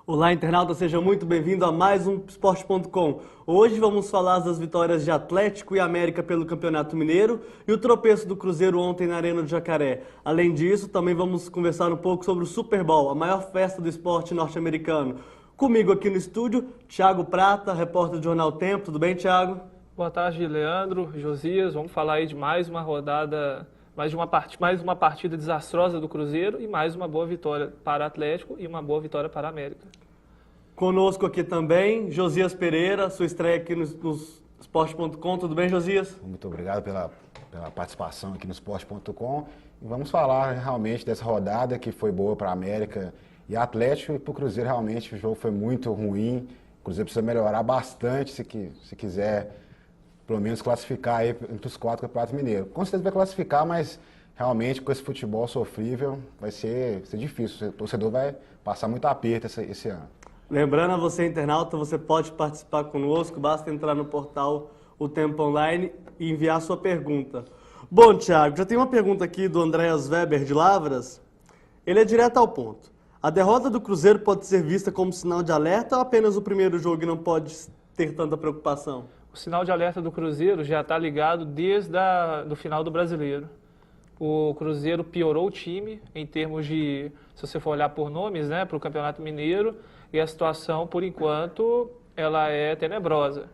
Olá, internauta, seja muito bem-vindo a mais um Esporte.com. Hoje vamos falar das vitórias de Atlético e América pelo Campeonato Mineiro e o tropeço do Cruzeiro ontem na Arena do Jacaré. Além disso, também vamos conversar um pouco sobre o Super Bowl, a maior festa do esporte norte-americano. Comigo aqui no estúdio, Thiago Prata, repórter do Jornal Tempo. Tudo bem, Thiago? Boa tarde, Leandro, Josias. Vamos falar aí de mais uma rodada, mais uma partida desastrosa do Cruzeiro e mais uma boa vitória para o Atlético e uma boa vitória para a América. Conosco aqui também, Josias Pereira, sua estreia aqui no Esporte.com. Tudo bem, Josias? Muito obrigado pela participação aqui no Esporte.com. E vamos falar realmente dessa rodada que foi boa para a América e Atlético, e para o Cruzeiro realmente o jogo foi muito ruim. O Cruzeiro precisa melhorar bastante se quiser pelo menos classificar aí entre os 4 campeonatos mineiros. Com certeza vai classificar, mas realmente com esse futebol sofrível vai ser difícil. O torcedor vai passar muito aperto esse ano. Lembrando a você, internauta, você pode participar conosco, basta entrar no portal O Tempo Online e enviar sua pergunta. Bom, Thiago, já tem uma pergunta aqui do Andréas Weber de Lavras. Ele é direto ao ponto. A derrota do Cruzeiro pode ser vista como sinal de alerta ou apenas o primeiro jogo e não pode ter tanta preocupação? O sinal de alerta do Cruzeiro já está ligado desde o final do Brasileiro. O Cruzeiro piorou o time em termos de, se você for olhar por nomes, né, para o Campeonato Mineiro, e a situação, por enquanto, ela é tenebrosa.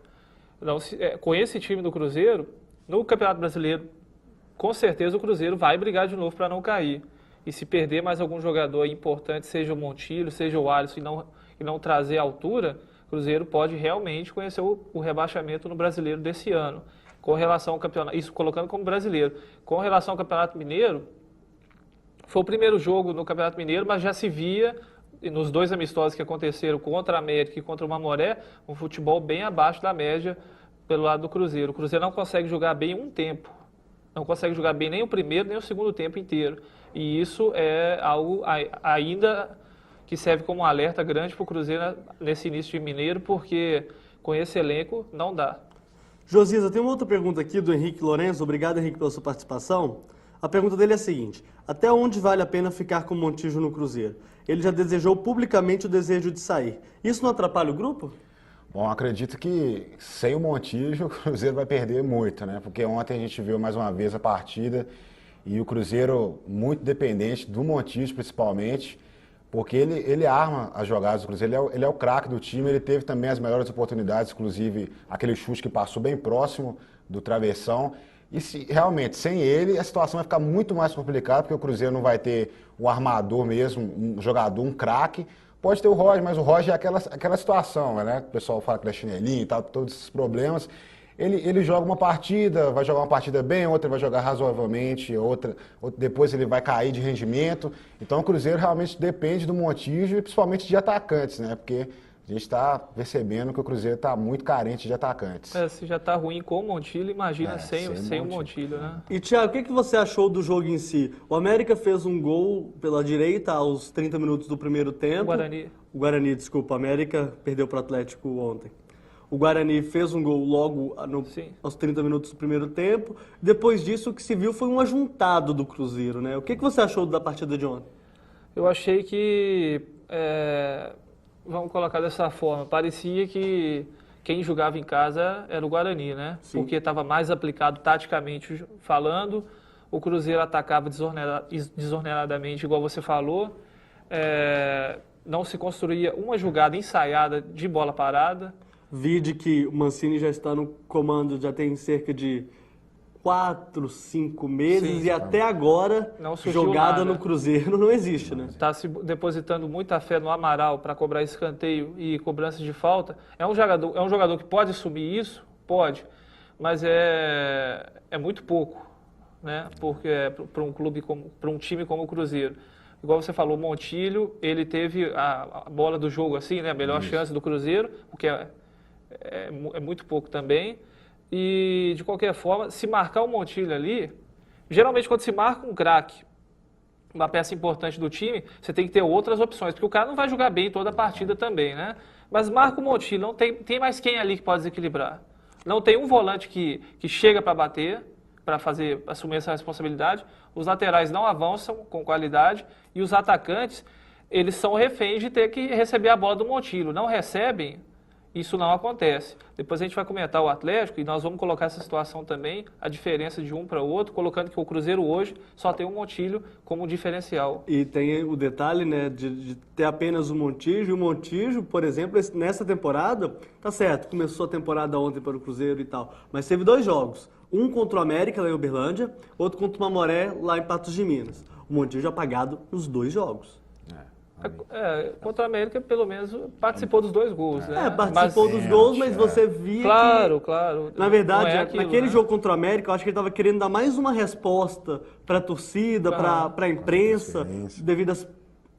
Então, com esse time do Cruzeiro, no Campeonato Brasileiro, com certeza o Cruzeiro vai brigar de novo para não cair. E se perder mais algum jogador importante, seja o Montilho, seja o Alisson, e não trazer altura, o Cruzeiro pode realmente conhecer o rebaixamento no Brasileiro desse ano. Com relação ao campeonato, isso colocando como brasileiro. Com relação ao Campeonato Mineiro, foi o primeiro jogo no Campeonato Mineiro, mas já se via nos 2 amistosos que aconteceram contra a América e contra o Mamoré, um futebol bem abaixo da média pelo lado do Cruzeiro. O Cruzeiro não consegue jogar bem um tempo. Não consegue jogar bem nem o primeiro, nem o segundo tempo inteiro. E isso é algo ainda que serve como um alerta grande para o Cruzeiro nesse início de Mineiro, porque com esse elenco não dá. Josias, eu tenho uma outra pergunta aqui do Henrique Lourenço. Obrigado, Henrique, pela sua participação. A pergunta dele é a seguinte: até onde vale a pena ficar com o Montijo no Cruzeiro? Ele já desejou publicamente o desejo de sair. Isso não atrapalha o grupo? Bom, acredito que sem o Montijo o Cruzeiro vai perder muito, né? Porque ontem a gente viu mais uma vez a partida e o Cruzeiro muito dependente do Montijo principalmente, porque ele arma as jogadas do Cruzeiro, ele é o craque do time, ele teve também as melhores oportunidades, inclusive aquele chute que passou bem próximo do travessão. E realmente, sem ele, a situação vai ficar muito mais complicada, porque o Cruzeiro não vai ter um armador mesmo, um jogador, um craque. Pode ter o Roger, mas o Roger é aquela situação, né? O pessoal fala que ele é chinelinho e tal, todos esses problemas. Ele joga uma partida, vai jogar uma partida bem, outra vai jogar razoavelmente, outra depois ele vai cair de rendimento. Então o Cruzeiro realmente depende do Montijo e principalmente de atacantes, né? Porque a gente está percebendo que o Cruzeiro está muito carente de atacantes. Se já está ruim com o Montilho, imagina sem o Montilho, né? E, Thiago, o que você achou do jogo em si? O América fez um gol pela direita aos 30 minutos do primeiro tempo. O Guarani, desculpa. O América perdeu para o Atlético ontem. O Guarani fez um gol logo aos 30 minutos do primeiro tempo. Depois disso, o que se viu foi um ajuntado do Cruzeiro, né? O que você achou da partida de ontem? Eu achei que... vamos colocar dessa forma, parecia que quem jogava em casa era o Guarani, né? Sim. Porque estava mais aplicado taticamente falando, o Cruzeiro atacava desordenadamente, igual você falou, não se construía uma jogada ensaiada de bola parada. Vide que o Mancini já está no comando, já tem cerca de 4, 5 meses. Sim, e até agora jogada nada no Cruzeiro não existe, né? Está se depositando muita fé no Amaral para cobrar escanteio e cobrança de falta. É um jogador que pode assumir isso? Pode, mas é muito pouco, né? Porque para um time como o Cruzeiro. Igual você falou, o Montilho, ele teve a bola do jogo assim, né? A melhor chance do Cruzeiro, o que é muito pouco também. E, de qualquer forma, se marcar o Montilho ali, geralmente quando se marca um craque, uma peça importante do time, você tem que ter outras opções, porque o cara não vai jogar bem toda a partida também, né? Mas marca o Montilho, não tem mais quem ali que pode desequilibrar. Não tem um volante que chega para bater, para assumir essa responsabilidade. Os laterais não avançam com qualidade e os atacantes, eles são reféns de ter que receber a bola do Montilho. Não recebem, isso não acontece. Depois a gente vai comentar o Atlético e nós vamos colocar essa situação também, a diferença de um para o outro, colocando que o Cruzeiro hoje só tem o Montilho como diferencial. E tem o detalhe, né, de ter apenas o Montijo. E o Montijo, por exemplo, nessa temporada, tá certo, começou a temporada ontem para o Cruzeiro e tal, mas teve 2 jogos. Um contra o América, lá em Uberlândia, outro contra o Mamoré, lá em Patos de Minas. O Montijo apagado nos 2 jogos. Contra a América, pelo menos, participou dos 2 gols, né? Participou dos gols, mas você via Claro. Na verdade, não é aquilo, naquele né? jogo contra o América, eu acho que ele estava querendo dar mais uma resposta para a torcida, para a imprensa, devido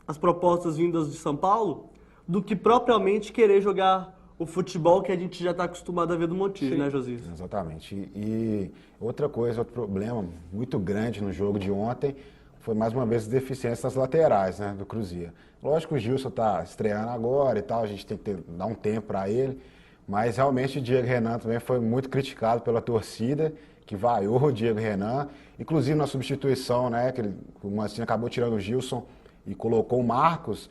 às propostas vindas de São Paulo, do que propriamente querer jogar o futebol que a gente já está acostumado a ver do Montijo, né, Josias? Exatamente. E outra coisa, outro problema muito grande no jogo de ontem foi mais uma vez a deficiência das laterais, né, do Cruzeiro. Lógico que o Gilson está estreando agora e tal, a gente tem que dar um tempo para ele, mas realmente o Diego Renan também foi muito criticado pela torcida, que vaiou o Diego Renan, inclusive na substituição, né, que o Mancini acabou tirando o Gilson e colocou o Marcos.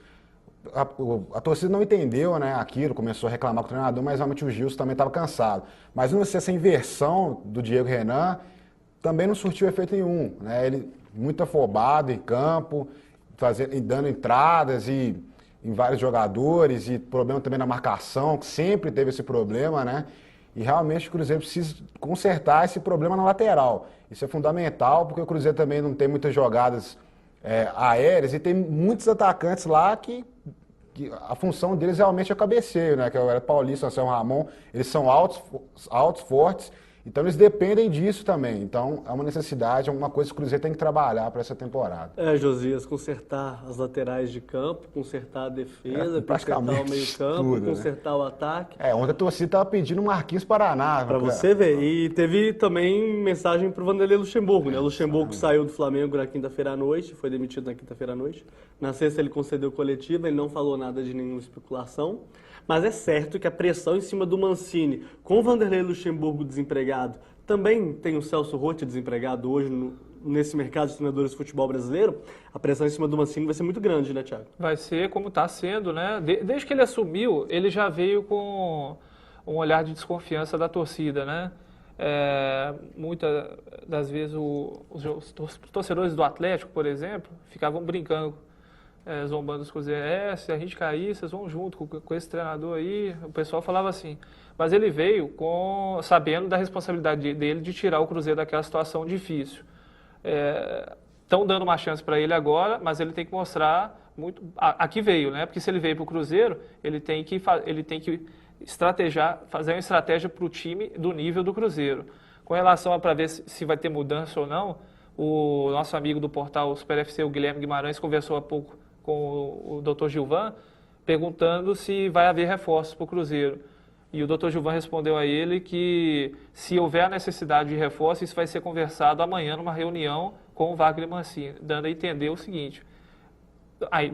A torcida não entendeu, né, aquilo, começou a reclamar com o treinador, mas realmente o Gilson também estava cansado. Mas não sei, essa inversão do Diego Renan também não surtiu efeito nenhum, né, ele muito afobado em campo, dando entradas em vários jogadores, e problema também na marcação, que sempre teve esse problema, né? E realmente o Cruzeiro precisa consertar esse problema na lateral. Isso é fundamental, porque o Cruzeiro também não tem muitas jogadas aéreas e tem muitos atacantes lá que a função deles realmente é o cabeceio, né? Que é o Paulista, o Anselmo Ramon, eles são altos, fortes. Então eles dependem disso também. Então é uma necessidade, é uma coisa que o Cruzeiro tem que trabalhar para essa temporada. Josias, consertar as laterais de campo, consertar a defesa, consertar o meio-campo, tudo, consertar, né, o ataque. Ontem a torcida estava pedindo o Marquinhos Paraná. Para você ver. E teve também mensagem para o Vanderlei Luxemburgo, né? O Luxemburgo saiu do Flamengo na quinta-feira à noite, foi demitido na quinta-feira à noite. Na sexta ele concedeu coletiva, ele não falou nada de nenhuma especulação. Mas é certo que a pressão em cima do Mancini, com o Vanderlei Luxemburgo desempregado, também tem o Celso Roth desempregado hoje nesse mercado de treinadores de futebol brasileiro, a pressão em cima do Mancini vai ser muito grande, né, Thiago? Vai ser como está sendo, né? Desde que ele assumiu, ele já veio com um olhar de desconfiança da torcida, né? Muitas das vezes os torcedores do Atlético, por exemplo, ficavam brincando, zombando os cruzeirenses, se a gente cair, vocês vão junto com esse treinador aí. O pessoal falava assim. Mas ele veio sabendo da responsabilidade dele de tirar o Cruzeiro daquela situação difícil. Estão dando uma chance para ele agora, mas ele tem que mostrar muito aqui veio, né? Porque se ele veio para o Cruzeiro, ele tem que fazer uma estratégia para o time do nível do Cruzeiro. Com relação a para ver se vai ter mudança ou não, o nosso amigo do portal Super FC, o Guilherme Guimarães, conversou há pouco com o Dr. Gilvan, perguntando se vai haver reforços para o Cruzeiro. E o Dr. Gilvan respondeu a ele que, se houver a necessidade de reforço, isso vai ser conversado amanhã numa reunião com o Wagner Mancini, dando a entender o seguinte: aí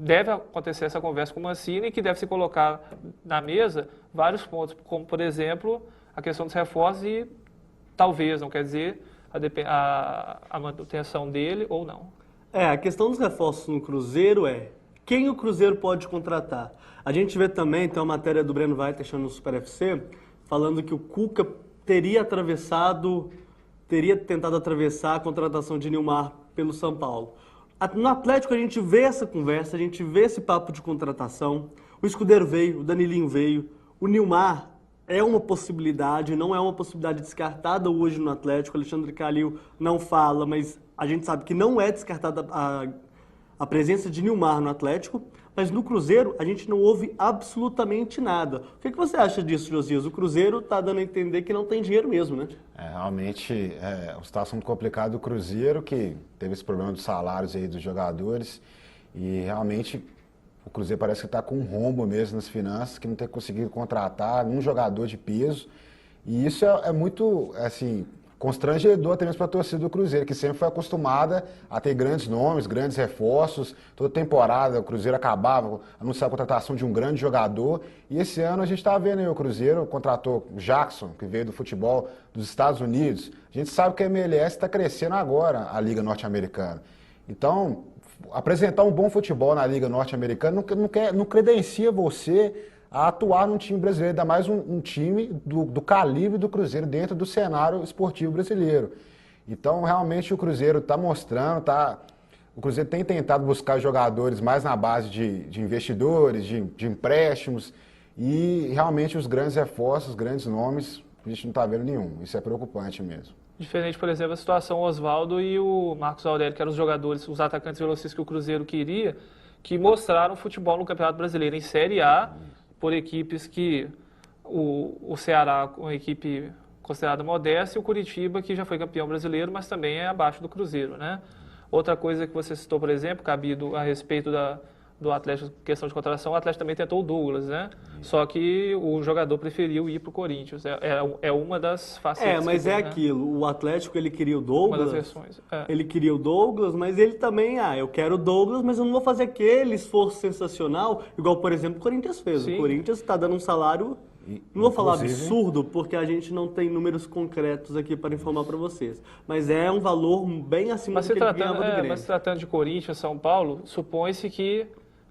deve acontecer essa conversa com o Mancini, que deve se colocar na mesa vários pontos, como, por exemplo, a questão dos reforços e talvez, não quer dizer, a manutenção dele ou não. A questão dos reforços no Cruzeiro quem o Cruzeiro pode contratar. A gente vê também, tem uma matéria do Breno Vai deixando no Super FC, falando que o Cuca teria tentado atravessar a contratação de Nilmar pelo São Paulo. No Atlético a gente vê essa conversa, a gente vê esse papo de contratação. O Escudeiro veio, o Danilinho veio, o Nilmar é uma possibilidade, não é uma possibilidade descartada hoje no Atlético. O Alexandre Calil não fala, mas a gente sabe que não é descartada a presença de Nilmar no Atlético, mas no Cruzeiro a gente não ouve absolutamente nada. O que você acha disso, Josias? O Cruzeiro está dando a entender que não tem dinheiro mesmo, né? Realmente uma situação muito complicada do Cruzeiro, que teve esse problema dos salários aí dos jogadores, e realmente o Cruzeiro parece que está com um rombo mesmo nas finanças, que não tem conseguido contratar um jogador de peso, e isso é muito, assim, constrangedor até mesmo para a torcida do Cruzeiro, que sempre foi acostumada a ter grandes nomes, grandes reforços. Toda temporada o Cruzeiro acabava, anunciava a contratação de um grande jogador. E esse ano a gente está vendo aí, o Cruzeiro contratou o Jackson, que veio do futebol dos Estados Unidos. A gente sabe que a MLS está crescendo agora, a Liga Norte-Americana. Então, apresentar um bom futebol na Liga Norte-Americana não credencia você a atuar num time brasileiro, ainda mais um time do calibre do Cruzeiro dentro do cenário esportivo brasileiro. Então, realmente, o Cruzeiro está mostrando, o Cruzeiro tem tentado buscar jogadores mais na base de investidores, de empréstimos, e realmente os grandes reforços, os grandes nomes, a gente não está vendo nenhum. Isso é preocupante mesmo. Diferente, por exemplo, a situação Oswaldo e o Marcos Aurélio, que eram os jogadores, os atacantes velocistas que o Cruzeiro queria, que mostraram futebol no Campeonato Brasileiro em Série A, por equipes que o Ceará, uma equipe considerada modesta, e o Curitiba, que já foi campeão brasileiro, mas também é abaixo do Cruzeiro, né? Outra coisa que você citou, por exemplo, Cabido, a respeito do Atlético, questão de contratação, o Atlético também tentou o Douglas, né? Só que o jogador preferiu ir para o Corinthians. É uma das facetas. Mas tem, aquilo, o Atlético ele queria o Douglas. Uma das versões. Ele queria o Douglas, mas ele também, eu quero o Douglas, mas eu não vou fazer aquele esforço sensacional, igual, por exemplo, o Corinthians fez. Sim. O Corinthians está dando um salário, não vou falar Inclusive, absurdo, porque a gente não tem números concretos aqui para informar para vocês, mas é um valor bem acima do que ele ganhava do Grêmio. Mas se tratando de Corinthians, São Paulo, supõe-se que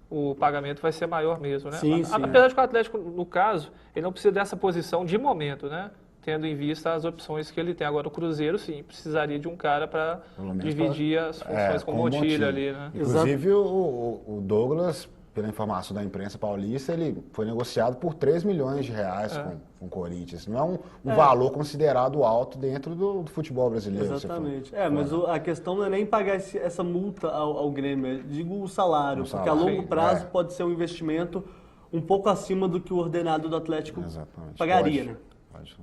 o pagamento vai ser maior mesmo, né? Sim. Apesar de que o Atlético, no caso, ele não precisa dessa posição de momento, né? Tendo em vista as opções que ele tem. Agora, o Cruzeiro, sim, precisaria de um cara para dividir as funções com o Motilha ali, né? Inclusive, o Douglas, pela informação da imprensa paulista, ele foi negociado por 3 milhões de reais com o Corinthians. Não é um valor considerado alto dentro do futebol brasileiro. Exatamente. Mas a questão não é nem pagar essa multa ao Grêmio, digo o salário, porque a longo prazo pode ser um investimento um pouco acima do que o ordenado do Atlético pagaria, né? Pode.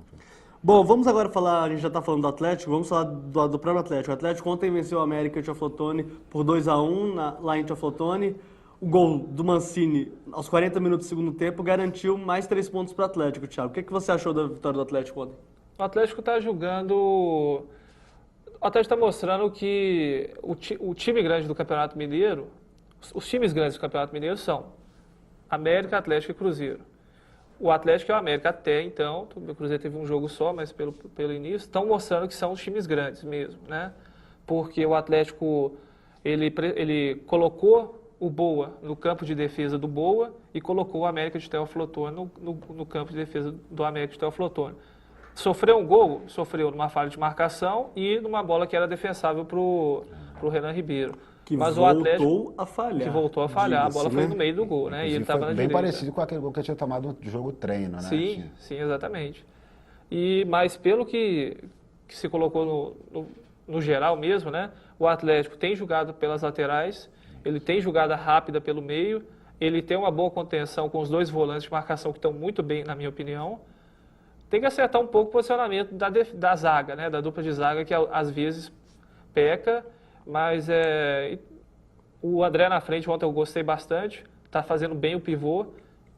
Bom, vamos agora falar, a gente já está falando do Atlético, vamos falar do próprio Atlético. O Atlético ontem venceu o América em Teoflotone por 2-1 lá em Teoflotone. O gol do Mancini, aos 40 minutos do segundo tempo, garantiu mais 3 pontos para o Atlético, Thiago. O que você achou da vitória do Atlético ontem? O Atlético está jogando... O Atlético está mostrando que o time grande do Campeonato Mineiro, os times grandes do Campeonato Mineiro são América, Atlético e Cruzeiro. O Atlético e o América até então, o Cruzeiro teve um jogo só, mas pelo início, estão mostrando que são os times grandes mesmo, né? Porque o Atlético, ele colocou o Boa no campo de defesa do Boa e colocou o América de Teoflotone no campo de defesa do América de Teoflotone. Sofreu um gol? Sofreu numa falha de marcação e numa bola que era defensável para o Renan Ribeiro. Mas o Atlético a falhar. Que voltou a falhar. A bola foi no meio do gol, né? E ele estava na direita. Bem parecido com aquele gol que tinha tomado no jogo treino, né? Sim, exatamente. Mas pelo que se colocou no geral mesmo, né? O Atlético tem jogado pelas laterais, ele tem jogada rápida pelo meio, ele tem uma boa contenção com os dois volantes de marcação que estão muito bem, na minha opinião. Tem que acertar um pouco o posicionamento da zaga, né? Da dupla de zaga, que às vezes peca, mas o André na frente, ontem eu gostei bastante, está fazendo bem o pivô,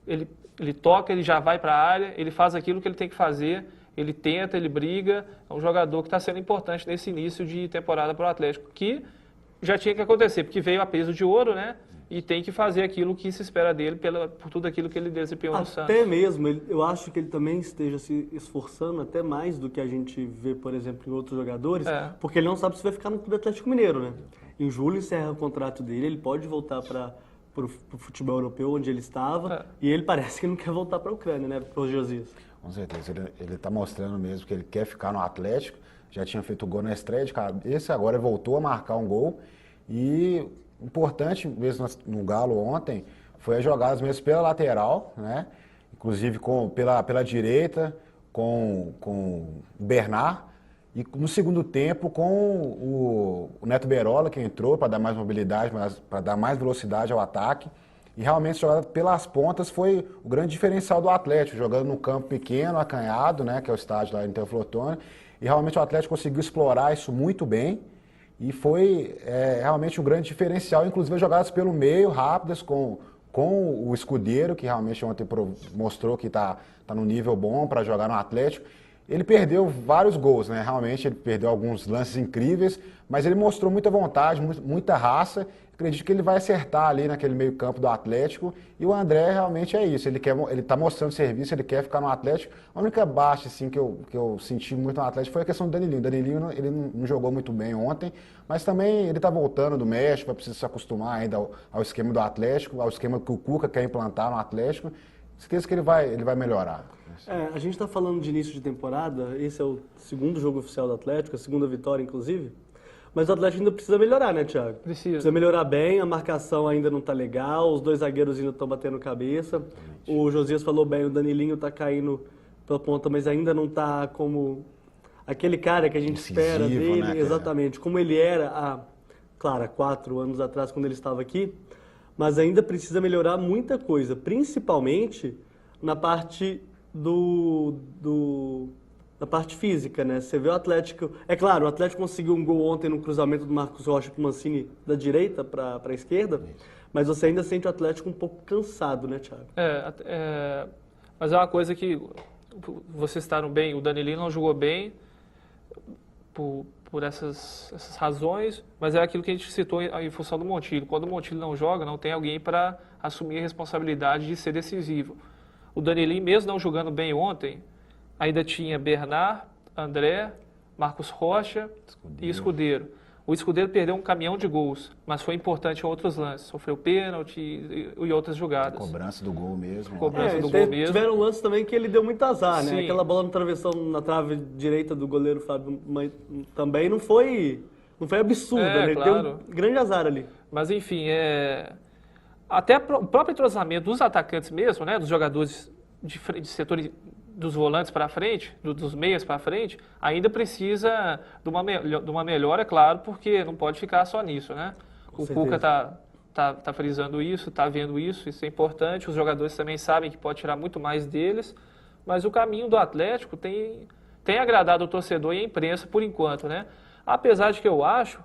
ele toca, ele já vai para a área, ele faz aquilo que ele tem que fazer, ele tenta, ele briga, é um jogador que está sendo importante nesse início de temporada para o Atlético, que já tinha que acontecer, porque veio a peso de ouro, né? E tem que fazer aquilo que se espera dele por tudo aquilo que ele desempenhou no Santos. Até mesmo, eu acho que ele também esteja se esforçando até mais do que a gente vê, por exemplo, em outros jogadores, porque ele não sabe se vai ficar no Clube Atlético Mineiro, né? Em julho encerra o contrato dele, ele pode voltar para o futebol europeu, onde ele estava, e ele parece que não quer voltar para a Ucrânia, né, para o Josias? Com certeza, ele está mostrando mesmo que ele quer ficar no Atlético, já tinha feito gol na estreia de cabeça, agora voltou a marcar um gol, e importante mesmo no Galo ontem foi as jogadas mesmo pela lateral, né? Inclusive pela direita, com o Bernard, e no segundo tempo com o Neto Berola, que entrou para dar mais mobilidade, para dar mais velocidade ao ataque. E realmente jogada pelas pontas foi o grande diferencial do Atlético, jogando no campo pequeno, acanhado, né, que é o estádio lá em Teoflotone. E realmente o Atlético conseguiu explorar isso muito bem. E foi realmente um grande diferencial, inclusive jogadas pelo meio, rápidas, com o Escudeiro, que realmente ontem mostrou que está no nível bom para jogar no Atlético. Ele perdeu vários gols, né? Realmente ele perdeu alguns lances incríveis, mas ele mostrou muita vontade, muita raça. acredito que ele vai acertar ali naquele meio campo do Atlético, e o André realmente é isso, ele está mostrando serviço, ele quer ficar no Atlético. A única baixa assim, que eu senti muito no Atlético foi a questão do Danilinho. O Danilinho ele não jogou muito bem ontem, mas também ele está voltando do México, vai precisar se acostumar ainda ao esquema do Atlético, ao esquema que o Cuca quer implantar no Atlético. Esqueça que ele vai melhorar. A gente está falando de início de temporada, esse é o segundo jogo oficial do Atlético, a segunda vitória, inclusive. Mas o Atlético ainda precisa melhorar, né, Thiago? Precisa melhorar bem, a marcação ainda não está legal, os dois zagueiros ainda estão batendo cabeça. O Josias falou bem, o Danilinho está caindo pela ponta, mas ainda não está como aquele cara que a gente espera dele. Né, exatamente, como ele era há 4 anos atrás, quando ele estava aqui. Mas ainda precisa melhorar muita coisa, principalmente na parte da parte física, né? Você vê o Atlético... É claro, o Atlético conseguiu um gol ontem no cruzamento do Marcos Rocha para o Mancini da direita para a esquerda, mas você ainda sente o Atlético um pouco cansado, né, Thiago? Mas é uma coisa que vocês citaram bem, o Danilinho não jogou bem por essas razões, mas é aquilo que a gente citou em função do Montijo. Quando o Montijo não joga, não tem alguém para assumir a responsabilidade de ser decisivo. O Danilinho, mesmo não jogando bem ontem, ainda tinha Bernard, André, Marcos Rocha e Escudeiro. O Escudeiro perdeu um caminhão de gols, mas foi importante em outros lances. Sofreu pênalti e outras jogadas. Cobrança do gol mesmo. Cobrança do gol mesmo. Tiveram lances também que ele deu muito azar, Sim. né? Aquela bola no travessão, na trave direita do goleiro Fábio, também não foi absurda, né? Ele claro. deu um grande azar ali. Mas enfim, até o próprio entrosamento dos atacantes mesmo, né? Dos jogadores de setores dos volantes para frente, dos meias para frente, ainda precisa de uma melhora, claro, porque não pode ficar só nisso, né? O Cuca tá frisando isso, tá vendo isso é importante, os jogadores também sabem que pode tirar muito mais deles, mas o caminho do Atlético tem agradado o torcedor e a imprensa por enquanto, né? Apesar de que eu acho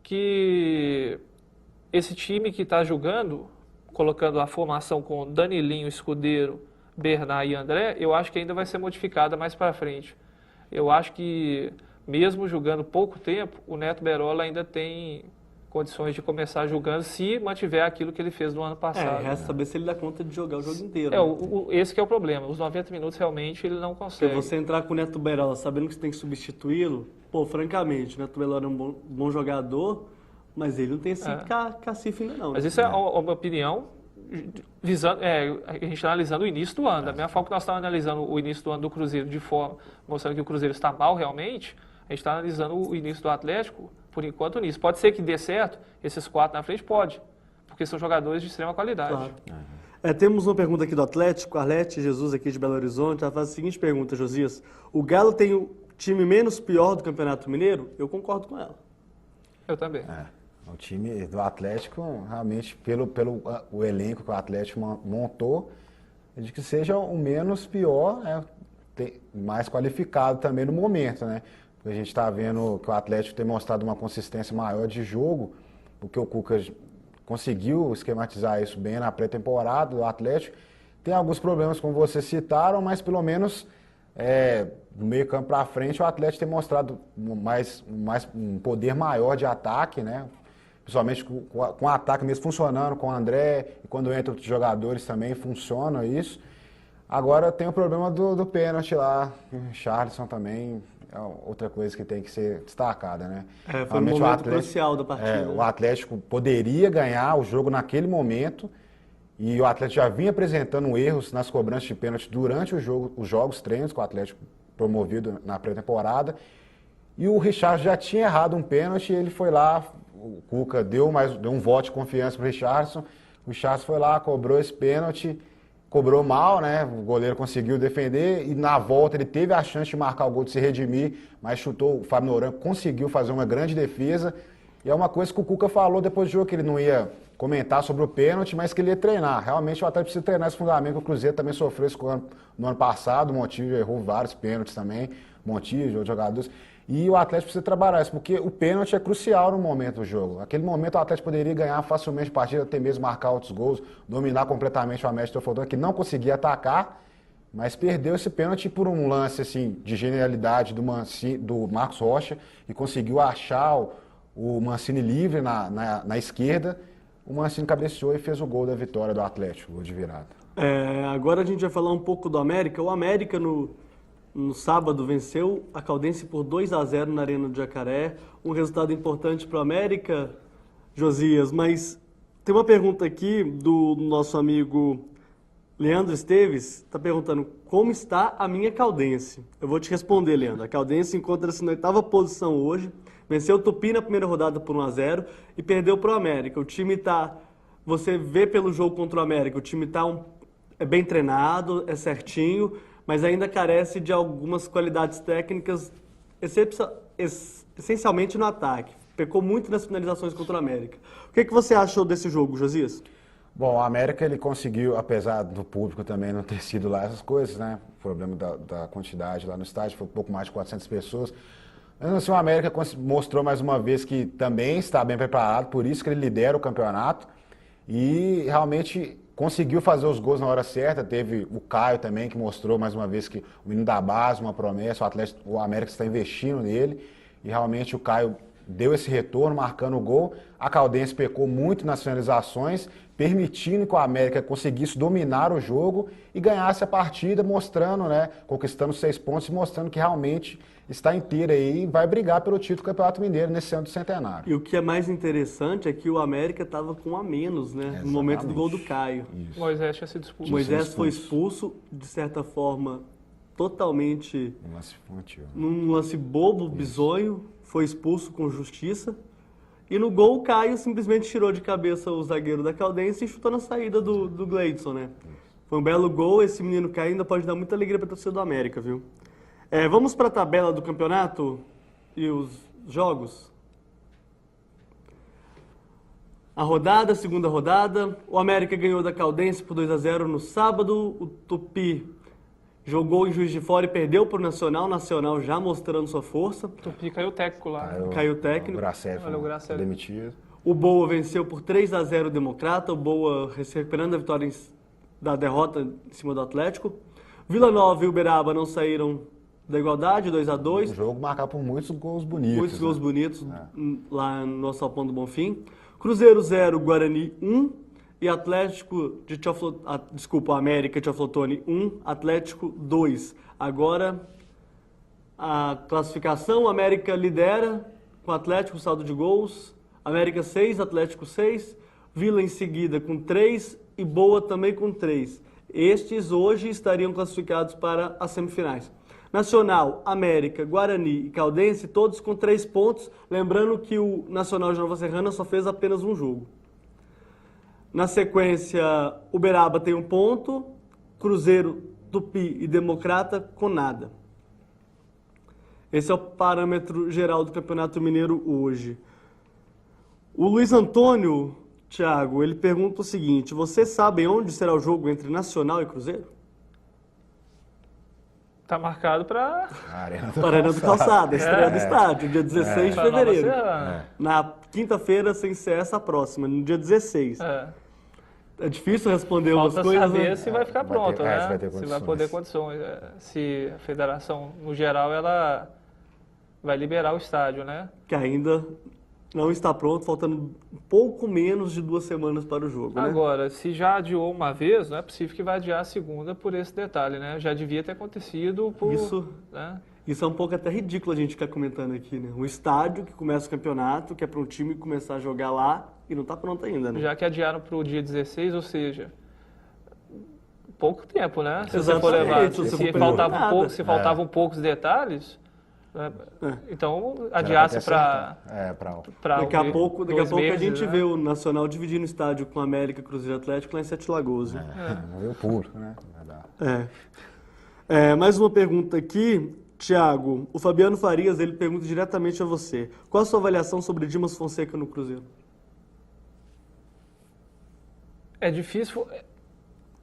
que esse time que está jogando, colocando a formação com Danilinho, Escudeiro, Bernard e André, eu acho que ainda vai ser modificada mais para frente. Eu acho que, mesmo jogando pouco tempo, o Neto Berola ainda tem condições de começar jogando se mantiver aquilo que ele fez no ano passado. Resta saber se ele dá conta de jogar o jogo inteiro. Esse que é o problema. Os 90 minutos realmente ele não consegue. Porque você entrar com o Neto Berola sabendo que você tem que substituí-lo, francamente, o Neto Berola é um bom jogador, mas ele não tem esse cacife ainda não. Mas isso é uma opinião visando, a gente está analisando o início do ano. Da mesma forma que nós estamos analisando o início do ano do Cruzeiro de forma, mostrando que o Cruzeiro está mal realmente, a gente está analisando o início do Atlético, por enquanto, nisso. Pode ser que dê certo, esses 4 na frente, pode, porque são jogadores de extrema qualidade. Claro. Temos uma pergunta aqui do Atlético, Arlete Jesus, aqui de Belo Horizonte, ela faz a seguinte pergunta, Josias: o Galo tem o time menos pior do Campeonato Mineiro? Eu concordo com ela. Eu também. O time do Atlético, realmente, pelo o elenco que o Atlético montou, de que seja o menos pior, mais qualificado também no momento, né? Porque a gente está vendo que o Atlético tem mostrado uma consistência maior de jogo, porque o Cuca conseguiu esquematizar isso bem na pré-temporada do Atlético. Tem alguns problemas, como vocês citaram, mas pelo menos do meio campo para frente o Atlético tem mostrado um poder maior de ataque, né? Principalmente com o ataque mesmo funcionando, com o André, e quando entra outros jogadores também funciona isso. Agora tem o problema do pênalti lá, o Charleston também é outra coisa que tem que ser destacada, né? Foi um momento crucial da partida. O Atlético poderia ganhar o jogo naquele momento, e o Atlético já vinha apresentando erros nas cobranças de pênalti durante os jogos treinos com o Atlético promovido na pré-temporada, e o Richard já tinha errado um pênalti, e ele foi lá, o Cuca deu um voto de confiança para o Richardson foi lá, cobrou esse pênalti, cobrou mal, né? O goleiro conseguiu defender e na volta ele teve a chance de marcar o gol, de se redimir, mas chutou, o Fábio Noronha conseguiu fazer uma grande defesa. E é uma coisa que o Cuca falou depois do jogo, que ele não ia comentar sobre o pênalti, mas que ele ia treinar. Realmente o Atlético precisa treinar esse fundamento. O Cruzeiro também sofreu isso no ano passado, o Montijo errou vários pênaltis também, Montijo, outros jogadores. E o Atlético precisa trabalhar isso, porque o pênalti é crucial no momento do jogo. Naquele momento o Atlético poderia ganhar facilmente a partida, até mesmo marcar outros gols, dominar completamente o América Teoflotone, que não conseguia atacar, mas perdeu esse pênalti por um lance assim, de genialidade do Marcos Rocha, e conseguiu achar o Mancini livre na esquerda, o Mancini cabeceou e fez o gol da vitória do Atlético, gol de virada. Agora a gente vai falar um pouco do América. O América no sábado venceu a Caldense por 2-0 na Arena do Jacaré. Um resultado importante para o América, Josias, mas tem uma pergunta aqui do nosso amigo Leandro Esteves, está perguntando como está a minha Caldense. Eu vou te responder, Leandro. A Caldense encontra-se na 8ª posição hoje, venceu o Tupi na primeira rodada por 1-0 e perdeu para o América. O time está, você vê pelo jogo contra o América, o time está é bem treinado, é certinho, mas ainda carece de algumas qualidades técnicas, essencialmente no ataque. Pecou muito nas finalizações contra o América. O que você achou desse jogo, Josias? Bom, o América ele conseguiu, apesar do público também não ter sido lá essas coisas, né? O problema da quantidade lá no estádio, foi um pouco mais de 400 pessoas. Mas assim, o América mostrou mais uma vez que também está bem preparado, por isso que ele lidera o campeonato e realmente conseguiu fazer os gols na hora certa. Teve o Caio também, que mostrou mais uma vez que o menino da base, uma promessa, o América está investindo nele e realmente o Caio deu esse retorno, marcando o gol. A Caldense pecou muito nas finalizações, permitindo que o América conseguisse dominar o jogo e ganhasse a partida, mostrando, né, conquistando 6 pontos e mostrando que realmente está inteira aí e vai brigar pelo título do Campeonato Mineiro nesse ano do centenário. E o que é mais interessante é que o América estava com 1 a menos, né, Exatamente. no momento do gol do Caio. Isso. Moisés tinha sido expulso. Moisés foi expulso, de certa forma, totalmente Um lance infantil. num lance bobo, bizonho, foi expulso com justiça. E no gol, o Caio simplesmente tirou de cabeça o zagueiro da Caldense e chutou na saída do Gleidson, né? Foi um belo gol, esse menino Caio ainda pode dar muita alegria para a torcida do América, viu? Vamos para a tabela do campeonato e os jogos? A segunda rodada, o América ganhou da Caldense por 2-0 no sábado, o Tupi jogou em Juiz de Fora e perdeu para o Nacional já mostrando sua força. Tupi caiu o técnico lá. Caiu o técnico. O Gracef Olha, o Gracef. demitido. O Boa venceu por 3-0 o Democrata, o Boa recuperando a vitória da derrota em cima do Atlético. Vila Nova e Uberaba não saíram da igualdade, 2-2. O jogo marcado por muitos gols bonitos. Muitos gols né? bonitos lá no nosso Alpão do Bonfim. Cruzeiro 0, Guarani 1 e Atlético de América de Teoflotone 1, Atlético 2. Agora a classificação, o América lidera com o Atlético, saldo de gols. América 6, Atlético 6, Vila em seguida com 3 e Boa também com 3. Estes hoje estariam classificados para as semifinais. Nacional, América, Guarani e Caldense, todos com 3 pontos. Lembrando que o Nacional de Nova Serrana só fez apenas um jogo. Na sequência, Uberaba tem 1 ponto, Cruzeiro, Tupi e Democrata com nada. Esse é o parâmetro geral do Campeonato Mineiro hoje. O Luiz Antônio, Thiago, ele pergunta o seguinte: vocês sabem onde será o jogo entre Nacional e Cruzeiro? Tá marcado para Arena do Calçada, estreia do estádio, dia 16 de fevereiro. Na quinta-feira, sem ser essa próxima, no dia 16. É difícil responder umas Falta coisas. saber Né? se vai ficar pronto, né? Se vai ter se vai poder condições. Se a federação, no geral, ela vai liberar o estádio, né? Que ainda não está pronto, faltando um pouco menos de 2 semanas para o jogo, né? Agora, se já adiou uma vez, não é possível que vai adiar a segunda por esse detalhe, né? Já devia ter acontecido por... Isso é um pouco até ridículo a gente ficar comentando aqui, né? Um estádio que começa o campeonato, que é para um time começar a jogar lá e não está pronto ainda, né? Já que adiaram para o dia 16, ou seja, pouco tempo, né? Se Exatamente, você for levar, se faltavam poucos detalhes, né? Então adiasse para daqui a pouco meses, a gente né? vê o Nacional dividindo o estádio com América, Cruzeiro e Atlético lá em Sete Lagoas. Não vê o público, né? Mais uma pergunta aqui, Thiago. O Fabiano Farias, ele pergunta diretamente a você. Qual a sua avaliação sobre Dimas Fonseca no Cruzeiro? É difícil.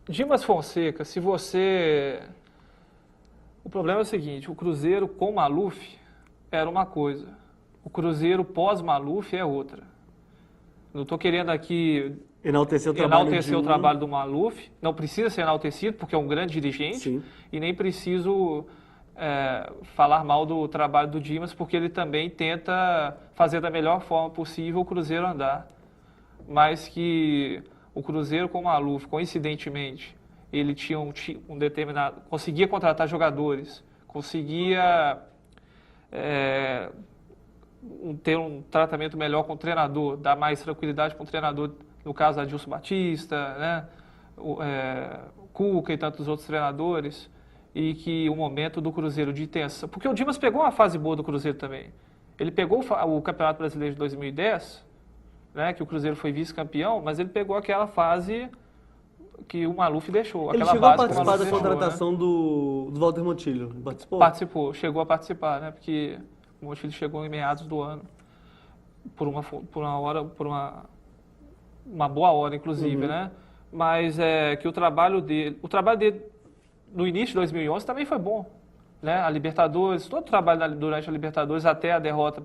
Dimas Fonseca, se você... O problema é o seguinte, o Cruzeiro com Maluf era uma coisa, o Cruzeiro pós-Maluf é outra. Não estou querendo aqui enaltecer o trabalho do Maluf, não precisa ser enaltecido porque é um grande dirigente. Sim. E nem preciso falar mal do trabalho do Dimas, porque ele também tenta fazer da melhor forma possível o Cruzeiro andar. Mas que o Cruzeiro com o Maluf, coincidentemente, ele tinha um determinado... conseguia contratar jogadores, conseguia ter um tratamento melhor com o treinador, dar mais tranquilidade para o treinador, no caso Adilson Batista, né? O Cuca e tantos outros treinadores, e que o momento do Cruzeiro de tensão... Porque o Dimas pegou uma fase boa do Cruzeiro também. Ele pegou o Campeonato Brasileiro de 2010, né, que o Cruzeiro foi vice-campeão, mas ele pegou aquela fase que o Maluf deixou. Ele aquela chegou a base que o participar Maluf da deixou, contratação né? do Walter Montilho. Participou? Participou, chegou a participar, né? Porque o Montilho chegou em meados do ano, por uma boa hora, inclusive, né? Mas que o trabalho dele no início de 2011 também foi bom, né? A Libertadores, todo o trabalho durante a Libertadores até a derrota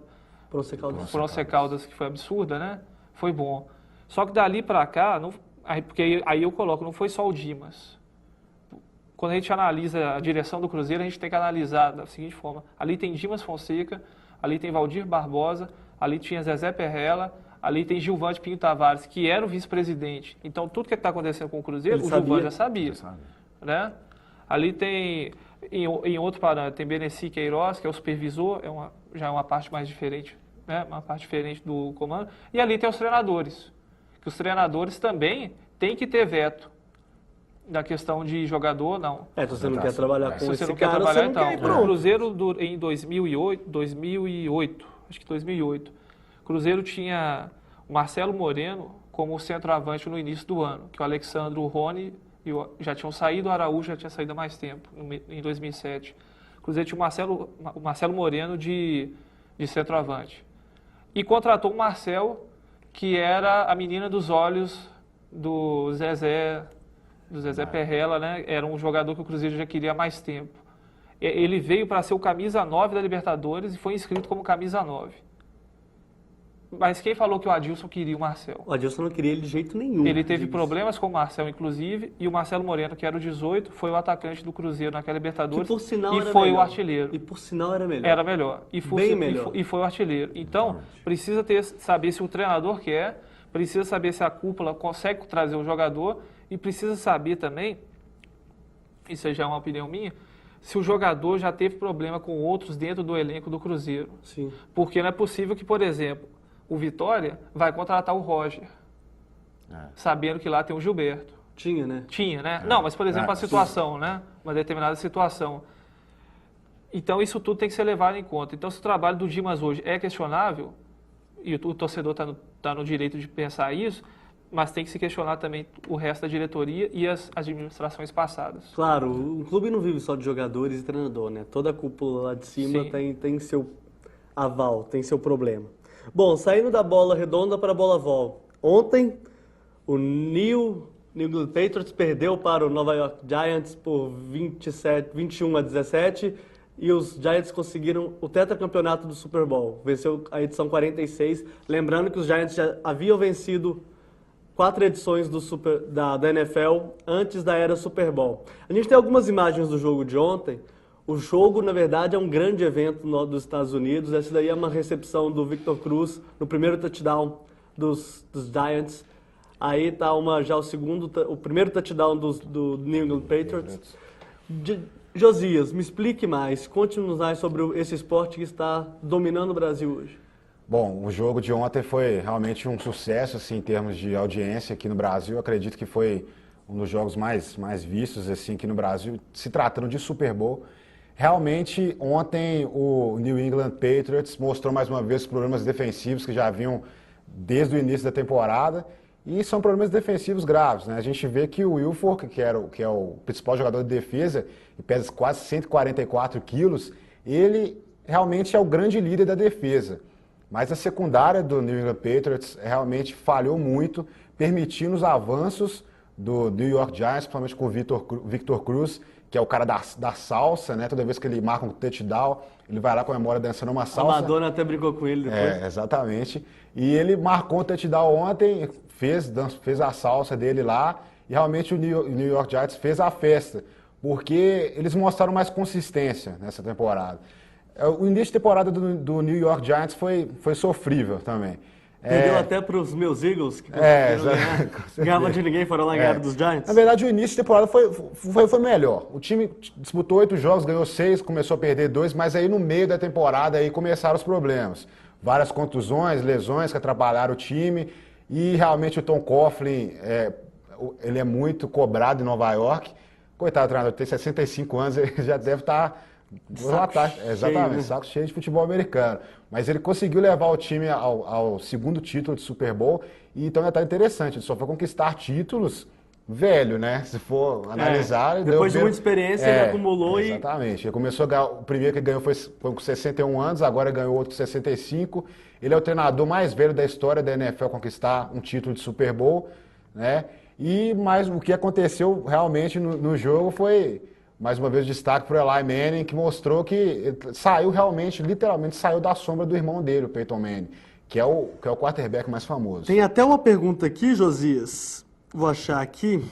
Pro Once Caldas. por Once Caldas, que foi absurda, né? Foi bom. Só que dali para cá, porque aí eu coloco, não foi só o Dimas. Quando a gente analisa a direção do Cruzeiro, a gente tem que analisar da seguinte forma. Ali tem Dimas Fonseca, ali tem Valdir Barbosa, ali tinha Zezé Perrella, ali tem Gilvante Pinho Tavares, que era o vice-presidente. Então, tudo que está acontecendo com o Cruzeiro, o Gilvante já sabia. Né? Ali tem, em outro parâmetro, tem Beneci Queiroz, que é o supervisor, já é uma parte mais diferente, né? Uma parte diferente do comando. E ali tem os treinadores, que os treinadores também têm que ter veto da questão de jogador, não. Se você não quer trabalhar com Se você esse não quer cara, trabalhar, você então. não quer ir, O pronto. Cruzeiro, em 2008, acho que 2008, o Cruzeiro tinha o Marcelo Moreno como centroavante no início do ano, que o Alexandre, o Rony já tinham saído, o Araújo já tinha saído há mais tempo, em 2007. O Cruzeiro tinha o Marcelo Moreno de centroavante. E contratou o Marcel, que era a menina dos olhos do Zezé Perrella, né? Era um jogador que o Cruzeiro já queria há mais tempo. Ele veio para ser o camisa 9 da Libertadores e foi inscrito como camisa 9. Mas quem falou que o Adilson queria o Marcel? O Adilson não queria ele de jeito nenhum. Ele teve problemas com o Marcel, inclusive, e o Marcelo Moreno, que era o 18, foi o atacante do Cruzeiro naquela Libertadores. Que por sinal e era foi melhor. o artilheiro. E por sinal era melhor. Era melhor. Bem melhor. E foi o artilheiro. Então, precisa saber se o treinador quer, precisa saber se a cúpula consegue trazer o jogador e precisa saber também, isso já é uma opinião minha, se o jogador já teve problema com outros dentro do elenco do Cruzeiro. Sim. Porque não é possível que, por exemplo, o Vitória vai contratar o Roger, sabendo que lá tem o Gilberto. Tinha, né? Tinha, né? Não, mas, por exemplo, a situação, né? Uma determinada situação. Então, isso tudo tem que ser levado em conta. Então, se o trabalho do Dimas hoje é questionável, e o torcedor está no direito de pensar isso, mas tem que se questionar também o resto da diretoria e as administrações passadas. Claro, o clube não vive só de jogadores e treinador, né? Toda a cúpula lá de cima tem seu aval, tem seu problema. Bom, saindo da bola redonda para a bola vol. Ontem, o New England Patriots perdeu para o Nova York Giants por 21-17 e os Giants conseguiram o tetracampeonato do Super Bowl. Venceu a edição 46. Lembrando que os Giants já haviam vencido 4 edições da NFL antes da era Super Bowl. A gente tem algumas imagens do jogo de ontem. O jogo, na verdade, é um grande evento dos Estados Unidos. Essa daí é uma recepção do Victor Cruz no primeiro touchdown dos Giants. Aí está já o primeiro touchdown do New England Patriots. Josias, me explique mais, conte-nos mais sobre esse esporte que está dominando o Brasil hoje. Bom, o jogo de ontem foi realmente um sucesso assim, em termos de audiência aqui no Brasil. Eu acredito que foi um dos jogos mais vistos assim, aqui no Brasil, se tratando de Super Bowl. Realmente, ontem o New England Patriots mostrou mais uma vez os problemas defensivos que já vinham desde o início da temporada. E são problemas defensivos graves, né? A gente vê que o Wilfork, que é o principal jogador de defesa, e pesa quase 144 quilos, ele realmente é o grande líder da defesa. Mas a secundária do New England Patriots realmente falhou muito, permitindo os avanços do New York Giants, principalmente com o Victor Cruz, que é o cara da salsa, né? Toda vez que ele marca um touchdown, ele vai lá comemora dançando uma salsa. A Madonna até brincou com ele depois. Exatamente. E ele marcou um touchdown ontem, fez a salsa dele lá, e realmente o New York Giants fez a festa. porque eles mostraram mais consistência nessa temporada. O início de temporada do New York Giants foi sofrível também. Perdeu até para os meus Eagles, que ganhava de ninguém, foram lá e ganharam dos Giants. Na verdade, o início de temporada foi melhor. O time disputou 8 jogos, ganhou 6, começou a perder 2, mas aí no meio da temporada aí começaram os problemas. Várias contusões, lesões que atrapalharam o time, e realmente o Tom Coughlin, ele é muito cobrado em Nova York. Coitado do treinador, tem 65 anos, ele já deve estar... Exatamente, saco cheio de futebol americano. Mas ele conseguiu levar o time ao segundo título de Super Bowl. E então já está interessante, ele só foi conquistar títulos velho, né? Se for analisar. Depois de muita experiência, ele acumulou. Exatamente. Ele começou a ganhar, o primeiro que ganhou foi com 61 anos, agora ganhou outro com 65. Ele é o treinador mais velho da história da NFL a conquistar um título de Super Bowl, né? Mas o que aconteceu realmente no jogo foi... Mais uma vez, destaque para o Eli Manning, que mostrou que saiu realmente, literalmente, saiu da sombra do irmão dele, o Peyton Manning, que é o quarterback mais famoso. Tem até uma pergunta aqui, Josias, vou achar aqui,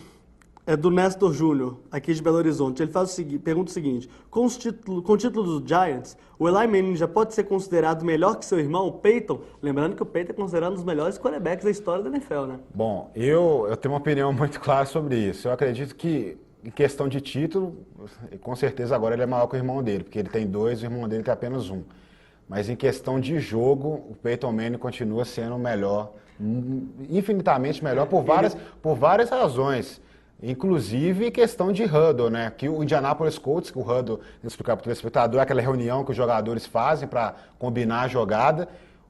é do Nestor Júnior, aqui de Belo Horizonte. Ele pergunta o seguinte: com o título dos Giants, o Eli Manning já pode ser considerado melhor que seu irmão, o Peyton? Lembrando que o Peyton é considerado um dos melhores quarterbacks da história da NFL, né? Bom, eu tenho uma opinião muito clara sobre isso. Eu acredito que, em questão de título, com certeza agora ele é maior que o irmão dele, porque ele tem 2 e o irmão dele tem apenas 1. Mas em questão de jogo, o Peyton Manning continua sendo o melhor, infinitamente melhor por várias razões. Inclusive questão de huddle, né? Que o Indianapolis Colts, que o huddle, explicar para o telespectador, é aquela reunião que os jogadores fazem para combinar a jogada.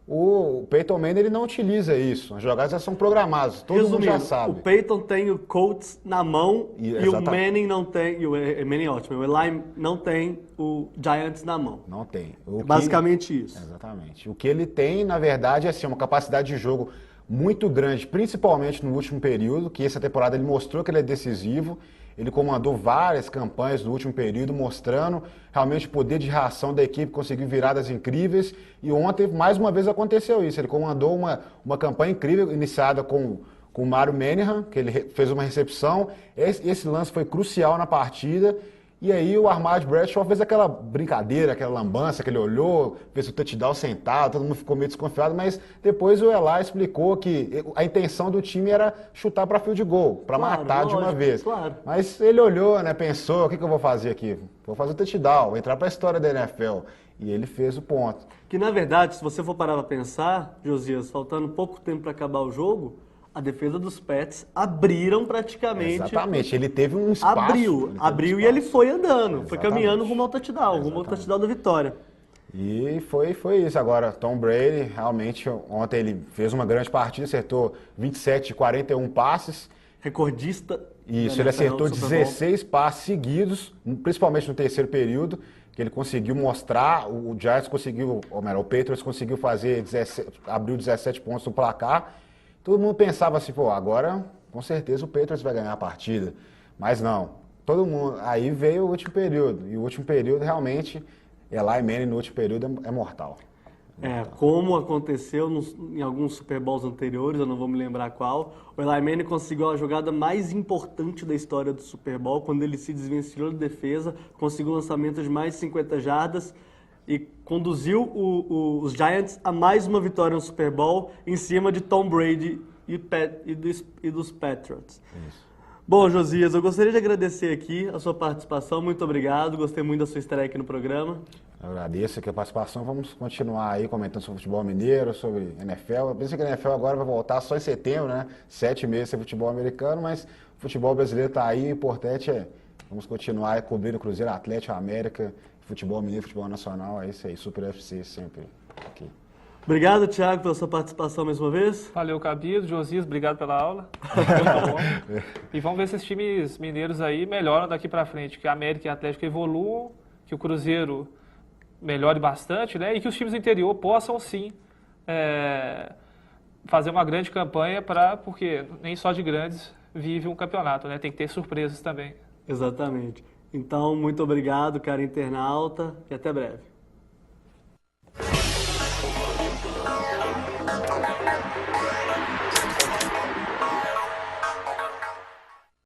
O Peyton Manning ele não utiliza isso. As jogadas já são programadas, todo mundo já sabe. O Peyton tem o Colts na mão e o Manning não tem. E o Manning é ótimo. O Eli não tem o Giants na mão. Não tem. Basicamente isso. Exatamente. O que ele tem, na verdade, é assim, uma capacidade de jogo muito grande, principalmente no último período, que essa temporada ele mostrou que ele é decisivo. Ele comandou várias campanhas no último período, mostrando realmente o poder de reação da equipe, conseguiu viradas incríveis. E ontem, mais uma vez, aconteceu isso. Ele comandou uma campanha incrível, iniciada com o Mario Manningham, que ele fez uma recepção. Esse lance foi crucial na partida. E aí o Ahmad Bradshaw fez aquela brincadeira, aquela lambança, que ele olhou, fez o touchdown sentado, todo mundo ficou meio desconfiado, mas depois o Eli explicou que a intenção do time era chutar para field goal, para matar de uma vez. Claro. Mas ele olhou, né, pensou, o que eu vou fazer aqui? Vou fazer o touchdown, vou entrar para a história da NFL. E ele fez o ponto. Que na verdade, se você for parar para pensar, Josias, faltando pouco tempo para acabar o jogo, a defesa dos Pats abriram praticamente. Exatamente, ele teve um espaço. Abriu e ele foi andando, foi caminhando rumo ao touchdown, da vitória. E foi isso. Agora, Tom Brady, realmente, ontem ele fez uma grande partida, acertou 27 de 41 passes. Recordista. Isso, ele acertou 16 passes seguidos, principalmente no terceiro período, que ele conseguiu mostrar, o Giants conseguiu, ou melhor, o Patriots conseguiu abriu 17 pontos no placar. Todo mundo pensava assim, pô, agora com certeza o Patriots vai ganhar a partida. Mas não, todo mundo. Aí veio o último período. E o último período realmente, Eli Manning no último período é mortal. Como aconteceu em alguns Super Bowls anteriores, eu não vou me lembrar qual, o Eli Manning conseguiu a jogada mais importante da história do Super Bowl, quando ele se desvencilhou da defesa, conseguiu um lançamento de mais de 50 jardas, e conduziu os Giants a mais uma vitória no Super Bowl em cima de Tom Brady e dos Patriots. Isso. Bom, Josias, eu gostaria de agradecer aqui a sua participação. Muito obrigado. Gostei muito da sua estreia aqui no programa. Eu agradeço aqui a participação. Vamos continuar aí comentando sobre futebol mineiro, sobre NFL. Eu penso que a NFL agora vai voltar só em setembro, né? 7 meses sem futebol americano, mas o futebol brasileiro está aí. O importante é vamos continuar cobrindo o Cruzeiro, Atlético, América, futebol mineiro, futebol nacional. É isso aí, Super UFC sempre aqui. Obrigado, Thiago, pela sua participação mais uma vez. Valeu, Cabido. Josias, obrigado pela aula. Muito bom. E vamos ver se esses times mineiros aí melhoram daqui para frente, que a América e a Atlético evoluam, que o Cruzeiro melhore bastante, né? E que os times do interior possam, sim, fazer uma grande campanha, porque nem só de grandes vive um campeonato, né? Tem que ter surpresas também. Exatamente. Então, muito obrigado, cara internauta, e até breve.